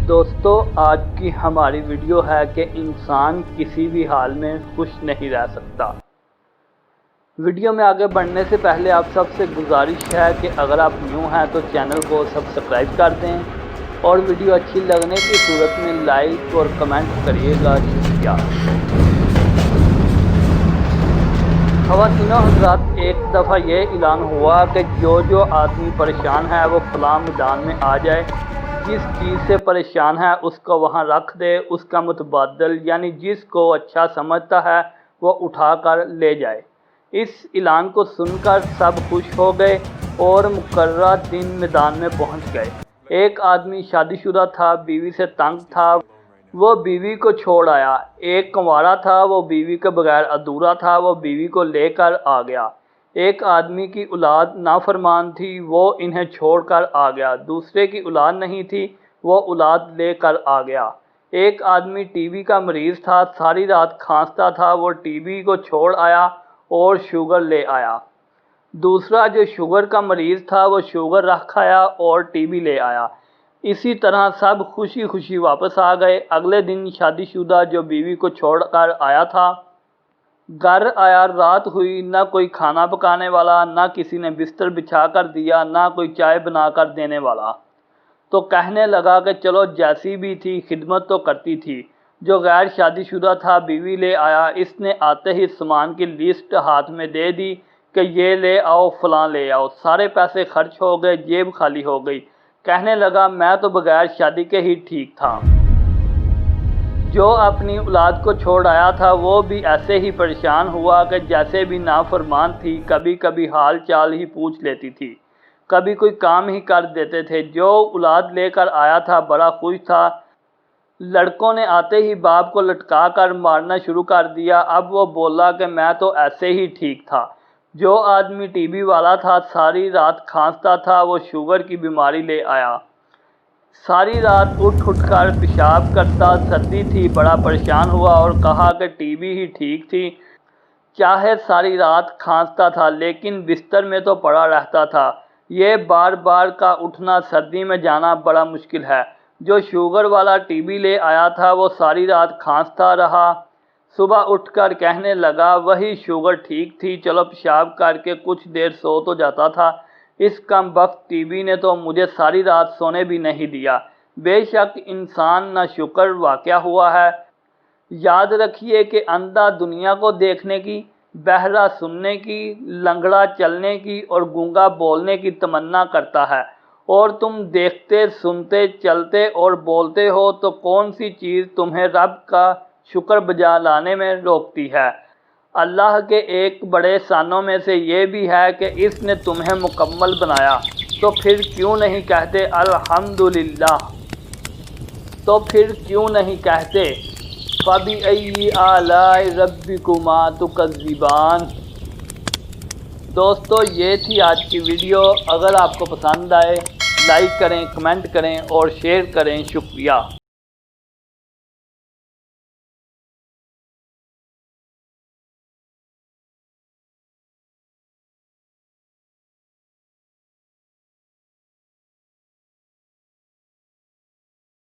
دوستو آج کی ہماری ویڈیو ہے کہ انسان کسی بھی حال میں خوش نہیں رہ سکتا۔ ویڈیو میں آگے بڑھنے سے پہلے آپ سب سے گزارش ہے کہ اگر آپ نیو ہیں تو چینل کو سبسکرائب کر دیں اور ویڈیو اچھی لگنے کی صورت میں لائک اور کمنٹ کریے گا۔ شکریہ۔ خواتین و حضرات، ایک دفعہ یہ اعلان ہوا کہ جو آدمی پریشان ہے وہ فلاں میدان میں آ جائے، جس چیز سے پریشان ہے اس کو وہاں رکھ دے، اس کا متبادل یعنی جس کو اچھا سمجھتا ہے وہ اٹھا کر لے جائے۔ اس اعلان کو سن کر سب خوش ہو گئے اور مقررہ دن میدان میں پہنچ گئے۔ ایک آدمی شادی شدہ تھا، بیوی سے تنگ تھا، وہ بیوی کو چھوڑ آیا۔ ایک کنوارا تھا، وہ بیوی کے بغیر ادھورا تھا، وہ بیوی کو لے کر آ گیا۔ ایک آدمی کی اولاد نافرمان تھی، وہ انہیں چھوڑ کر آ گیا۔ دوسرے کی اولاد نہیں تھی، وہ اولاد لے کر آ گیا۔ ایک آدمی ٹی بی کا مریض تھا، ساری رات کھانستا تھا، وہ ٹی بی کو چھوڑ آیا اور شوگر لے آیا۔ دوسرا جو شوگر کا مریض تھا وہ شوگر رکھ آیا اور ٹی بی لے آیا۔ اسی طرح سب خوشی خوشی واپس آ گئے۔ اگلے دن شادی شدہ جو بیوی کو چھوڑ کر آیا تھا گھر آیا، رات ہوئی، نہ کوئی کھانا پکانے والا، نہ کسی نے بستر بچھا کر دیا، نہ کوئی چائے بنا کر دینے والا۔ تو کہنے لگا کہ چلو جیسی بھی تھی خدمت تو کرتی تھی۔ جو غیر شادی شدہ تھا بیوی لے آیا، اس نے آتے ہی سامان کی لسٹ ہاتھ میں دے دی کہ یہ لے آؤ، فلاں لے آؤ۔ سارے پیسے خرچ ہو گئے، جیب خالی ہو گئی۔ کہنے لگا میں تو بغیر شادی کے ہی ٹھیک تھا۔ جو اپنی اولاد کو چھوڑ آیا تھا وہ بھی ایسے ہی پریشان ہوا کہ جیسے بھی نافرمان تھی، کبھی کبھی حال چال ہی پوچھ لیتی تھی، کبھی کوئی کام ہی کر دیتے تھے۔ جو اولاد لے کر آیا تھا بڑا خوش تھا، لڑکوں نے آتے ہی باپ کو لٹکا کر مارنا شروع کر دیا۔ اب وہ بولا کہ میں تو ایسے ہی ٹھیک تھا۔ جو آدمی ٹی بی والا تھا، ساری رات کھانستا تھا، وہ شوگر کی بیماری لے آیا۔ ساری رات اٹھ کر پیشاب کرتا، سردی تھی، بڑا پریشان ہوا اور کہا کہ ٹی بی ہی ٹھیک تھی، چاہے ساری رات کھانستا تھا لیکن بستر میں تو پڑا رہتا تھا۔ یہ بار بار کا اٹھنا، سردی میں جانا بڑا مشکل ہے۔ جو شوگر والا ٹی بی لے آیا تھا وہ ساری رات کھانستا رہا، صبح اٹھ کر کہنے لگا وہی شوگر ٹھیک تھی، چلو پیشاب کر کے کچھ دیر سو تو جاتا تھا۔ اس کم بخت ٹی بی نے تو مجھے ساری رات سونے بھی نہیں دیا۔ بے شک انسان ناشکر واقع ہوا ہے۔ یاد رکھیے کہ اندھا دنیا کو دیکھنے کی، بہرا سننے کی، لنگڑا چلنے کی اور گونگا بولنے کی تمنا کرتا ہے، اور تم دیکھتے، سنتے، چلتے اور بولتے ہو تو کون سی چیز تمہیں رب کا شکر بجا لانے میں روکتی ہے؟ اللہ کے ایک بڑے احسانوں میں سے یہ بھی ہے کہ اس نے تمہیں مکمل بنایا، تو پھر کیوں نہیں کہتے الحمدللہ؟ تو پھر کیوں نہیں کہتے فَبِأَيِّ آلَاءِ رَبِّكُمَا تُكَذِّبَانِ؟ دوستو یہ تھی آج کی ویڈیو۔ اگر آپ کو پسند آئے لائک کریں، کمنٹ کریں اور شیئر کریں۔ شکریہ۔